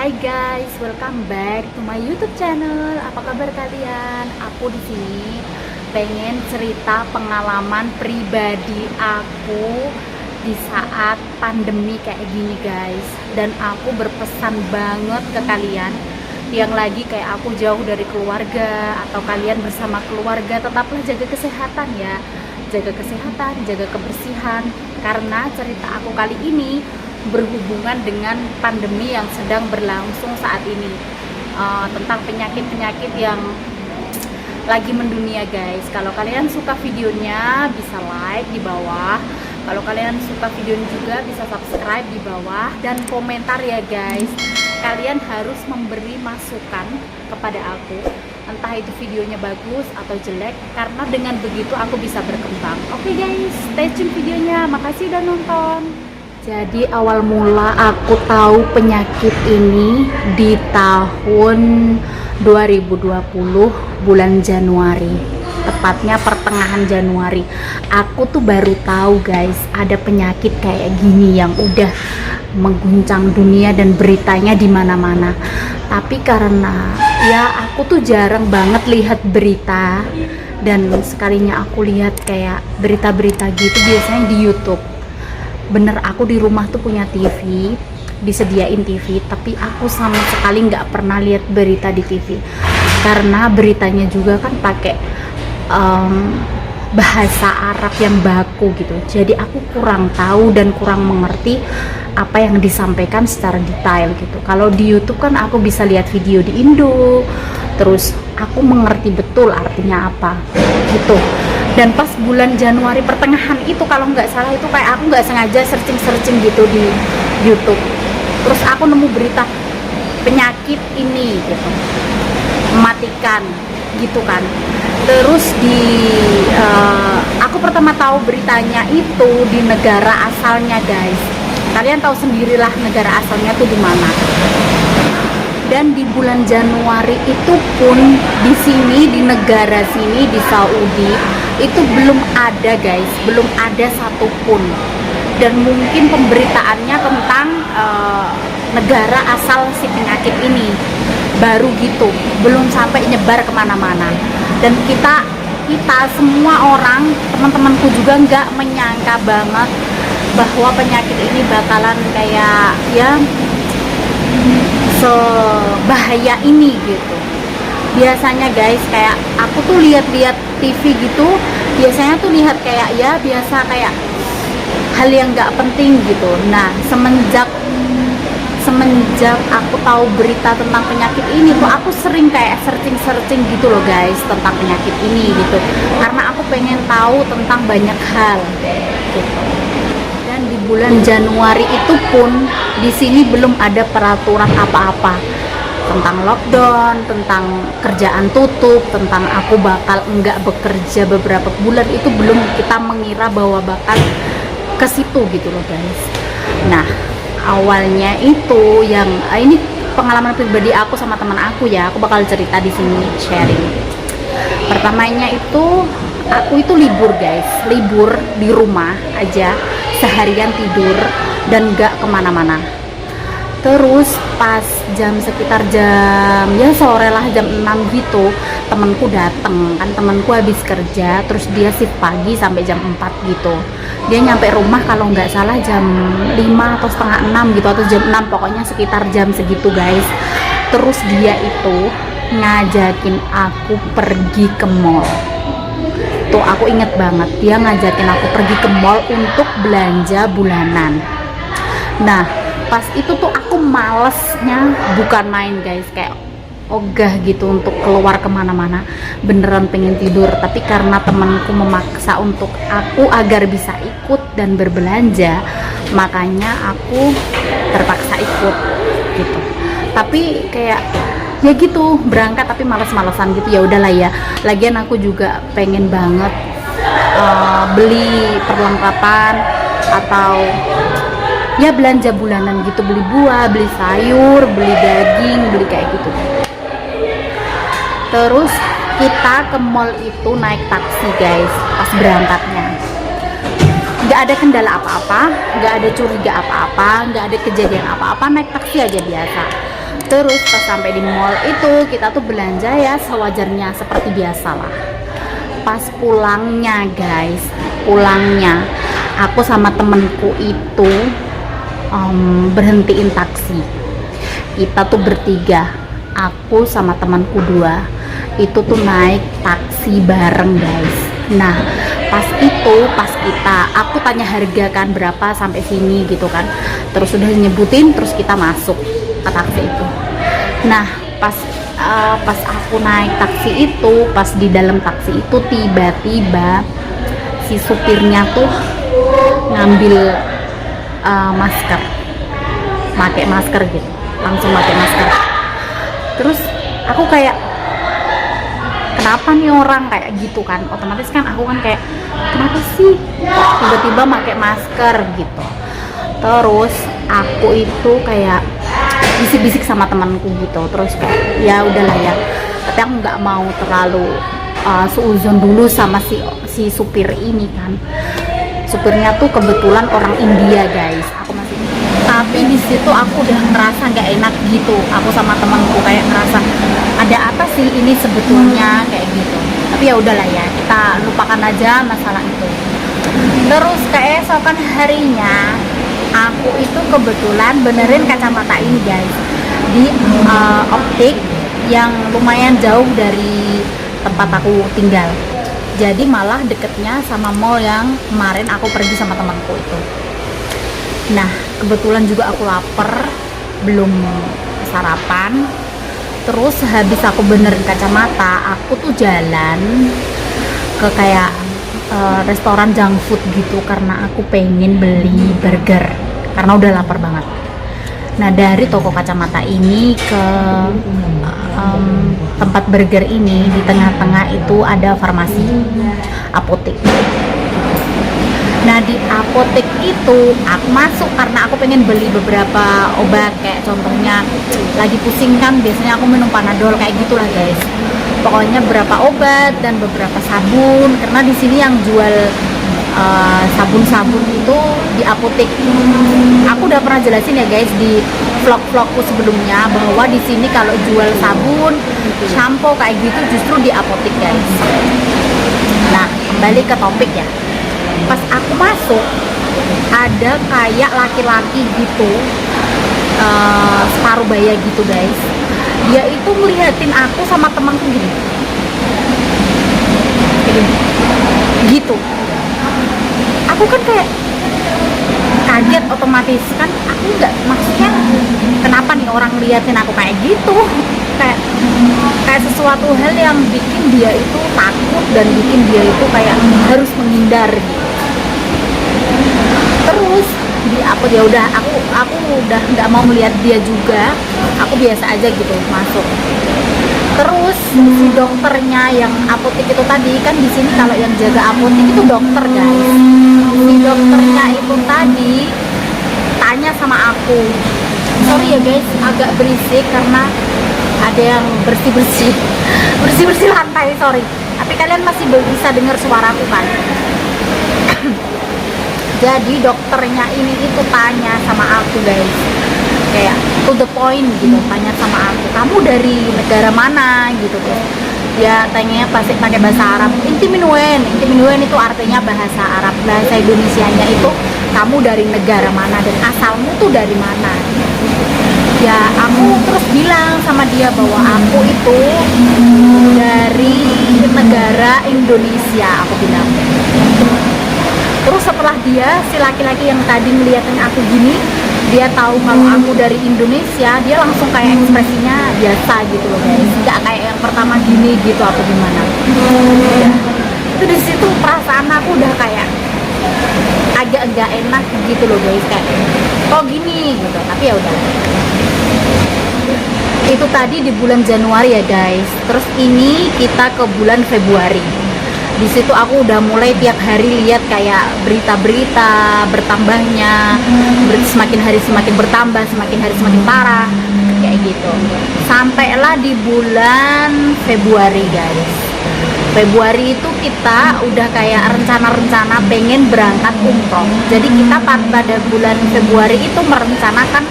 Hai guys, welcome back to my YouTube channel. Apa kabar kalian? Aku di sini pengen cerita pengalaman pribadi aku di saat pandemi kayak gini guys. Dan aku berpesan banget ke kalian yang lagi kayak aku jauh dari keluarga atau kalian bersama keluarga, tetaplah jaga kesehatan ya. Jaga kesehatan, jaga kebersihan, karena cerita aku kali ini berhubungan dengan pandemi yang sedang berlangsung saat ini, tentang penyakit-penyakit yang lagi mendunia guys. Kalau kalian suka videonya bisa like di bawah, kalau kalian suka videonya juga bisa subscribe di bawah dan komentar ya guys. Kalian harus memberi masukan kepada aku, entah itu videonya bagus atau jelek, karena dengan begitu aku bisa berkembang. Oke guys, stay tune videonya. Makasih udah nonton. Jadi awal mula aku tahu penyakit ini di tahun 2020 bulan Januari, tepatnya pertengahan Januari. Aku tuh baru tahu guys, ada penyakit kayak gini yang udah mengguncang dunia dan beritanya di mana-mana. Tapi karena ya aku tuh jarang banget lihat berita, dan sekalinya aku lihat kayak berita-berita gitu biasanya di YouTube. Bener, aku di rumah tuh punya TV, disediain TV, tapi aku sama sekali nggak pernah lihat berita di TV karena beritanya juga kan pakai bahasa Arab yang baku gitu. Jadi aku kurang tahu dan kurang mengerti apa yang disampaikan secara detail gitu. Kalau di YouTube kan aku bisa lihat video di Indo, terus aku mengerti betul artinya apa gitu. Dan pas bulan Januari pertengahan itu, kalau nggak salah itu kayak aku nggak sengaja searching gitu di YouTube, terus aku nemu berita penyakit ini gitu, mematikan gitu kan. Terus aku pertama tahu beritanya itu di negara asalnya guys. Kalian tahu sendirilah negara asalnya tuh di mana. Dan di bulan Januari itu pun di sini, di negara sini, di Saudi itu belum ada guys, belum ada satupun. Dan mungkin pemberitaannya tentang negara asal si penyakit ini baru gitu, belum sampai nyebar kemana-mana. Dan kita semua orang, teman-temanku juga nggak menyangka banget bahwa penyakit ini bakalan kayak ya sebahaya ini gitu. Biasanya guys, kayak aku tuh lihat-lihat TV gitu, biasanya tuh lihat kayak ya biasa, kayak hal yang nggak penting gitu. Nah, semenjak aku tahu berita tentang penyakit ini tuh, aku sering kayak searching gitu loh guys tentang penyakit ini gitu, karena aku pengen tahu tentang banyak hal gitu. Dan di bulan Januari itu pun di sini belum ada peraturan apa-apa tentang lockdown, tentang kerjaan tutup, tentang aku bakal enggak bekerja beberapa bulan, itu belum kita mengira bahwa bakal ke situ gitu loh guys. Nah, awalnya itu yang ini pengalaman pribadi aku sama teman aku ya, aku bakal cerita di sini, sharing. Pertamanya itu aku itu libur guys, libur di rumah aja, seharian tidur dan gak kemana-mana. Terus pas sekitar jam ya sore lah, jam 6 gitu, temenku dateng kan, temenku habis kerja, terus dia shift pagi sampai jam 4 gitu. Dia nyampe rumah kalau nggak salah jam 5 atau setengah 6 gitu, atau jam 6, pokoknya sekitar jam segitu guys. Terus dia itu ngajakin aku pergi ke mall. Tuh aku inget banget, dia ngajakin aku pergi ke mall untuk belanja bulanan. Nah, pas itu tuh aku malesnya bukan main guys, kayak ogah gitu untuk keluar kemana-mana, beneran pengen tidur. Tapi karena temanku memaksa untuk aku agar bisa ikut dan berbelanja, makanya aku terpaksa ikut gitu. Tapi kayak ya gitu, berangkat tapi males-malesan gitu. Ya udahlah ya, lagian aku juga pengen banget beli perlengkapan atau ya belanja bulanan gitu, beli buah, beli sayur, beli daging, beli kayak gitu. Terus kita ke mall itu naik taksi guys. Pas berangkatnya nggak ada kendala apa-apa, nggak ada curiga apa-apa, nggak ada kejadian apa-apa, naik taksi aja biasa. Terus pas sampai di mall itu kita tuh belanja ya sewajarnya seperti biasa lah. Pas pulangnya guys, pulangnya aku sama temenku itu berhentiin taksi. Kita tuh bertiga, aku sama temanku dua, itu tuh naik taksi bareng guys. Nah pas aku tanya harga kan berapa sampai sini gitu kan, terus udah nyebutin, terus kita masuk ke taksi itu. Nah pas aku naik taksi itu, pas di dalam taksi itu tiba-tiba si supirnya tuh ngambil masker, pakai masker gitu, langsung pakai masker. Terus aku kayak, kenapa nih orang kayak gitu kan? Otomatis kan aku kan kayak, kenapa sih tiba-tiba pakai masker gitu. Terus aku itu kayak bisik-bisik sama temanku gitu. Terus kayak ya udahlah ya, tapi aku nggak mau terlalu seuzon dulu sama si supir ini kan. Supirnya tuh kebetulan orang India guys. Tapi di situ aku udah ngerasa nggak enak gitu. Aku sama temanku kayak ngerasa ada apa sih ini sebetulnya kayak gitu. Tapi ya udahlah ya, kita lupakan aja masalah itu. Terus keesokan harinya aku itu kebetulan benerin kacamata ini guys di optik yang lumayan jauh dari tempat aku tinggal. Jadi malah deketnya sama mall yang kemarin aku pergi sama temanku itu. Nah kebetulan juga aku lapar, belum sarapan. Terus habis aku benerin kacamata, aku tuh jalan ke kayak restoran junk food gitu karena aku pengen beli burger karena udah lapar banget. Nah dari toko kacamata ini ke tempat burger ini, di tengah-tengah itu ada farmasi, apotek. Nah di apotek itu aku masuk karena aku pengen beli beberapa obat, kayak contohnya lagi pusing kan biasanya aku minum Panadol kayak gitulah guys. Pokoknya beberapa obat dan beberapa sabun, karena di sini yang jual sabun-sabun itu di apotek. Aku udah pernah jelasin ya guys di vlog-vlogku sebelumnya bahwa di sini kalau jual sabun, shampoo kayak gitu justru di apotek guys. Nah kembali ke topik ya. Pas aku masuk ada kayak laki-laki gitu, separuh baya gitu guys. Dia itu ngeliatin aku sama temanku gini, gitu. Aku kan kayak kaget otomatis kan, aku nggak, maksudnya kenapa nih orang liatin aku kayak gitu, kayak sesuatu hal yang bikin dia itu takut dan bikin dia itu kayak harus menghindar gitu. Terus di aku ya udah aku udah nggak mau melihat dia juga, aku biasa aja gitu masuk. Terus si dokternya yang apotek itu tadi kan, di sini kalau yang jaga apotek itu dokter guys. Si dokternya itu tadi tanya sama aku, sorry ya guys agak berisik karena ada yang bersih lantai, sorry. Tapi kalian masih bisa dengar suaraku kan? Jadi dokternya ini itu tanya sama aku guys, kayak to the point gitu, tanya sama aku, kamu dari negara mana gitu. Terus dia tanyanya pasti pakai bahasa Arab, inti minuen itu artinya bahasa Arab, bahasa Indonesianya itu kamu dari negara mana dan asalmu tuh dari mana. Ya aku terus bilang sama dia bahwa aku itu dari negara Indonesia, aku bilang. Terus setelah dia, si laki-laki yang tadi ngeliatin aku gini, dia tahu kalau aku dari Indonesia, dia langsung kayak ekspresinya biasa gitu loh guys, nggak kayak yang pertama gini gitu atau gimana. Ya. Itu di situ perasaan aku udah kayak agak nggak enak gitu loh guys, kayak kok gini gitu. Tapi ya udah. Itu tadi di bulan Januari ya guys. Terus ini kita ke bulan Februari. Di situ aku udah mulai tiap hari lihat kayak berita-berita bertambahnya, semakin hari semakin bertambah, semakin hari semakin parah kayak gitu. Sampailah di bulan Februari guys. Februari itu kita udah kayak rencana-rencana pengen berangkat umroh. Jadi kita pada bulan Februari itu merencanakan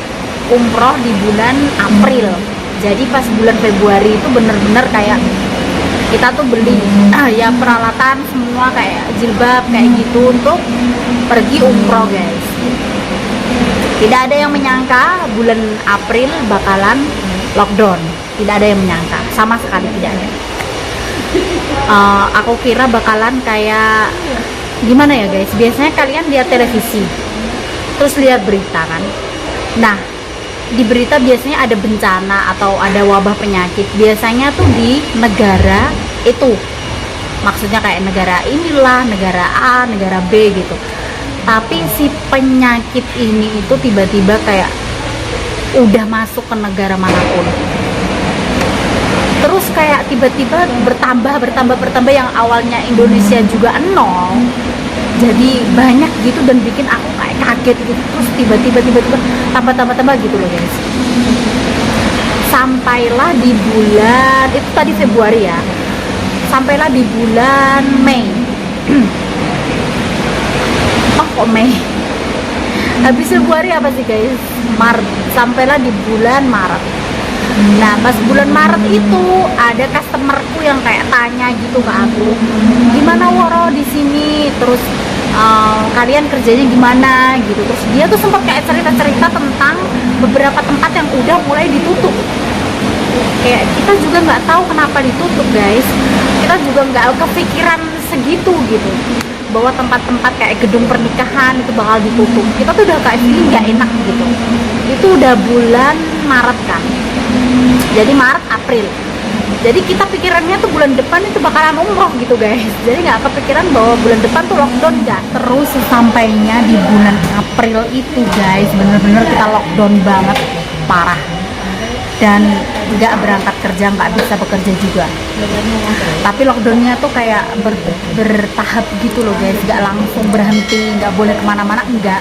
umroh di bulan April. Jadi pas bulan Februari itu bener-bener kayak kita tuh beli ya peralatan semua kayak jilbab kayak gitu untuk pergi umroh guys. Tidak ada yang menyangka bulan April bakalan lockdown. Tidak ada yang menyangka, sama sekali tidak ada. Aku kira bakalan kayak gimana ya guys, biasanya kalian lihat televisi terus lihat berita kan. Nah, di berita biasanya ada bencana atau ada wabah penyakit, biasanya tuh di negara itu, maksudnya kayak negara inilah, negara A, negara B gitu. Tapi si penyakit ini itu tiba-tiba kayak udah masuk ke negara manapun, terus kayak tiba-tiba bertambah yang awalnya Indonesia juga nol jadi banyak gitu, dan bikin aku kayak kaget gitu. Terus tiba-tiba tambah gitu loh guys. Sampailah di bulan itu tadi Februari ya, sampailah di bulan Mei. Oh kok Mei, habis Februari apa sih guys, Maret. Sampailah di bulan Maret. Nah pas bulan Maret itu ada customerku yang kayak tanya gitu ke aku, gimana Woro di sini, terus kalian kerjanya gimana gitu. Terus dia tuh sempat kayak cerita tentang beberapa tempat yang udah mulai ditutup. Kayak kita juga nggak tahu kenapa ditutup guys, kita juga nggak kepikiran segitu gitu, bahwa tempat-tempat kayak gedung pernikahan itu bakal ditutup. Kita tuh udah kayak feeling nggak enak gitu. Itu udah bulan Maret kan, jadi Maret April, jadi kita pikirannya tuh bulan depan itu bakalan umroh gitu guys. Jadi nggak kepikiran bahwa bulan depan tuh lockdown nggak. Terus sesampainya di bulan April itu guys, bener-bener kita lockdown banget, parah, dan nggak berangkat kerja, nggak bisa bekerja juga. Tapi lockdownnya tuh kayak bertahap gitu loh guys, nggak langsung berhenti, nggak boleh kemana-mana, enggak,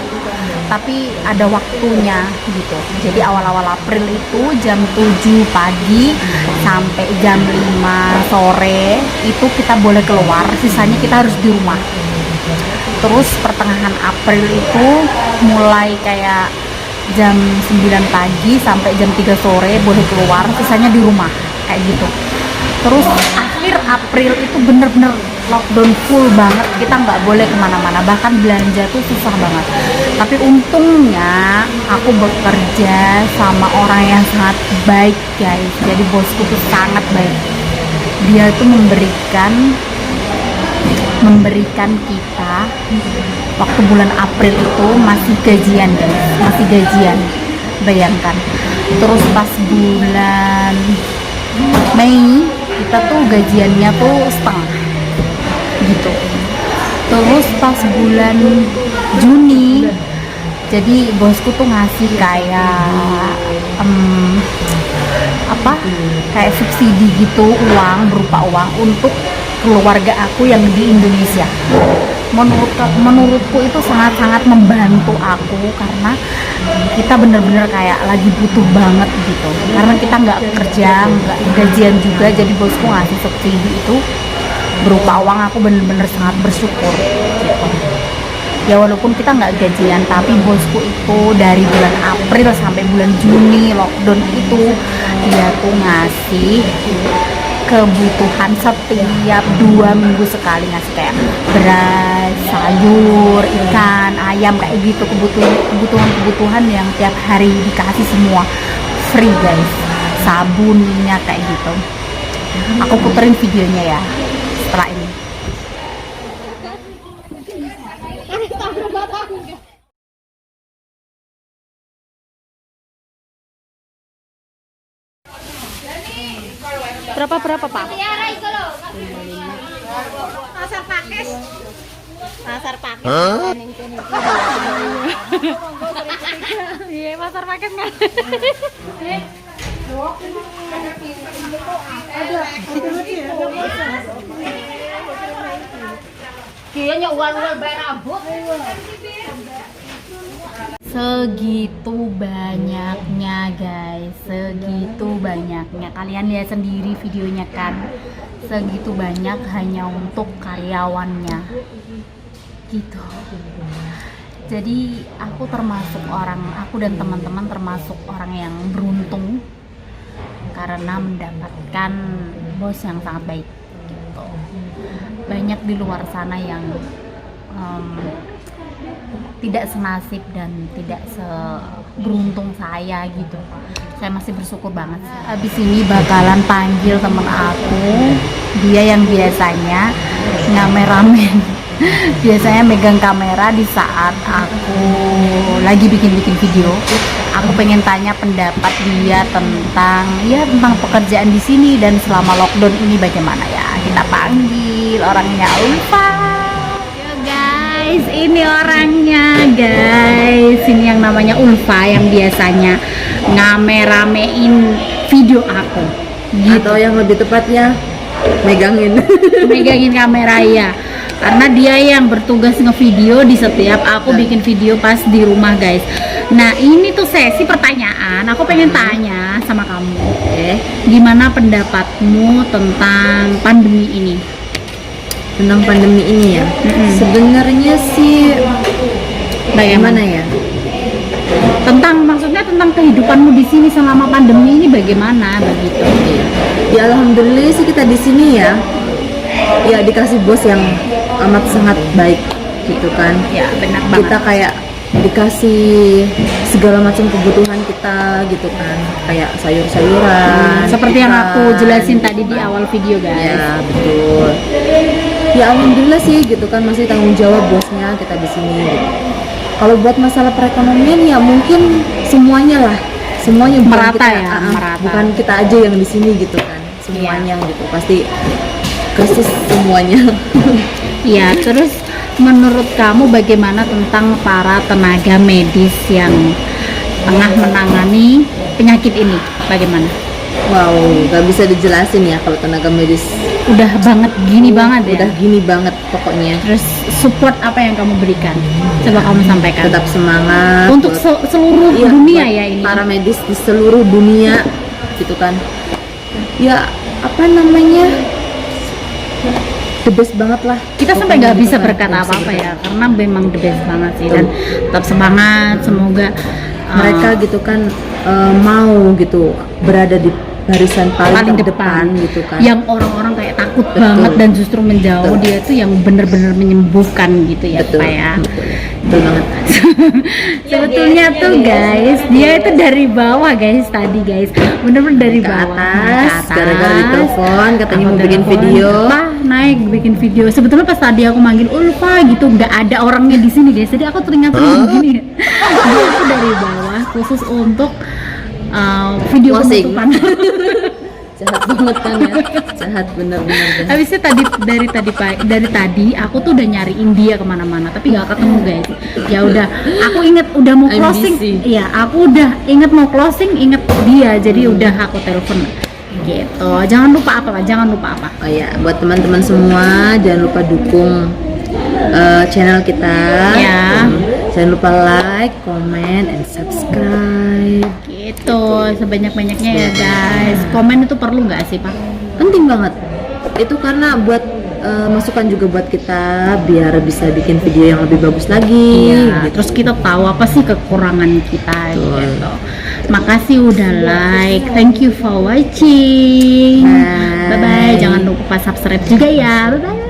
tapi ada waktunya gitu. Jadi awal-awal April itu jam 7 pagi sampai jam 5 sore itu kita boleh keluar, sisanya kita harus di rumah. Terus pertengahan April itu mulai kayak jam 9 pagi sampai jam 3 sore boleh keluar, sisanya di rumah kayak gitu. Terus akhir April itu bener-bener lockdown full banget, kita nggak boleh kemana-mana, bahkan belanja tuh susah banget. Tapi untungnya aku bekerja sama orang yang sangat baik guys. Jadi bosku tuh sangat baik, dia tuh memberikan kita waktu bulan April itu masih gajian guys, masih gajian, bayangkan. Terus pas bulan Mei kita tuh gajiannya tuh setengah gitu. Terus pas bulan Juni, jadi bosku tuh ngasih kayak kayak subsidi gitu, berupa uang untuk keluarga aku yang di Indonesia. Menurutku itu sangat-sangat membantu aku, karena kita bener-bener kayak lagi butuh banget gitu, karena kita nggak kerja, nggak gajian juga. Jadi bosku ngasih subsidi itu berupa uang, aku bener-bener sangat bersyukur gitu. Ya walaupun kita nggak gajian, tapi bosku itu dari bulan April sampai bulan Juni lockdown itu dia tuh ngasih kebutuhan setiap 2 minggu sekali, ngasih kayak beras, sayur, ikan, ayam kayak gitu, kebutuhan yang tiap hari dikasih semua free guys, sabun, minyak kayak gitu. Aku puterin videonya ya setelah ini. Berapa Pak? Pasar Pakis. Iya, pasar Pakis kan. Kayaknya uang-uang bayar rambut. Segitu banyaknya guys, segitu banyaknya. Kalian lihat sendiri videonya kan, segitu banyak hanya untuk karyawannya gitu. Jadi aku dan teman-teman termasuk orang yang beruntung karena mendapatkan bos yang sangat baik gitu. Banyak di luar sana yang tidak senasib dan tidak seberuntung saya gitu. Saya masih bersyukur banget. Habis ini bakalan panggil temen aku, dia yang biasanya ngameramen biasanya megang kamera di saat aku lagi bikin video. Aku pengen tanya pendapat dia tentang pekerjaan di sini dan selama lockdown ini bagaimana ya. Kita panggil orangnya, Ulfa. Yo guys, ini orangnya guys. Ini yang namanya Ulfa yang biasanya ngameramein video aku. Gitu. Atau yang lebih tepatnya megangin kamera ya. Karena dia yang bertugas ngevideo di setiap aku bikin video pas di rumah guys. Nah ini tuh sesi pertanyaan, aku pengen tanya sama kamu, gimana pendapatmu tentang pandemi ini? Tentang pandemi ini ya, sebenarnya sih bagaimana ya? Maksudnya tentang kehidupanmu di sini selama pandemi ini bagaimana begitu? Ya alhamdulillah sih kita di sini ya dikasih bos yang amat sangat baik gitu kan. Ya benar banget. Kita kayak dikasih segala macam kebutuhan kita gitu kan, kayak sayur-sayuran seperti yang aku jelasin gitu tadi kan. Di awal video guys. Ya betul. Ya alhamdulillah sih gitu kan, masih tanggung jawab bosnya kita di sini gitu. Kalau buat masalah perekonomian ya mungkin semuanya bukan merata kita, ya, merata. bukan kita aja yang di sini gitu kan, semuanya gitu pasti krisis semuanya. Ya, terus menurut kamu bagaimana tentang para tenaga medis yang tengah menangani penyakit ini? Bagaimana? Wow, gak bisa dijelasin ya kalau tenaga medis. Udah gini banget ya? Udah gini banget pokoknya. Terus support apa yang kamu berikan? Coba kamu sampaikan. Tetap semangat. Untuk seluruh dunia ya ini? Para medis di seluruh dunia gitu kan. Ya, apa namanya? The best banget lah. Kita sampai nggak bisa berkata apa-apa ya, karena memang the best banget sih. Dan tetap semangat, semoga mereka gitu kan mau gitu berada di barisan paling depan gitu kan. Yang orang-orang kayak takut banget dan justru menjauh, dia tuh yang bener-bener menyembuhkan gitu ya Pak ya. Betul banget. Sebetulnya tuh guys, dia itu dari bawah guys tadi guys, bener-bener dari Ke bawah atas, gara-gara ditelepon katanya mau bikin video. Naik bikin video. Sebetulnya pas tadi aku manggil Ulfa gitu, nggak ada orangnya di sini guys. Jadi aku teringat begini. Dia itu dari bawah khusus untuk video penutupan. Jahat banget kan ya, jahat bener-bener. Habisnya dari tadi aku tuh udah nyariin dia kemana-mana tapi nggak ketemu guys. Ya udah, aku inget udah mau closing. Iya, aku udah inget mau closing, inget dia, jadi udah aku telepon gitu. Jangan lupa apa? Oh ya, buat teman-teman semua jangan lupa dukung channel kita. Ya. Jangan lupa like, comment, and subscribe. Gitu, sebanyak-banyaknya ya guys. Komen itu perlu nggak sih Pak? Penting banget. Itu karena buat masukan juga buat kita biar bisa bikin video yang lebih bagus lagi. Iya, terus kita tahu apa sih kekurangan kita gitu. Makasih udah like. Thank you for watching. Bye bye. Jangan lupa subscribe juga ya. Bye bye.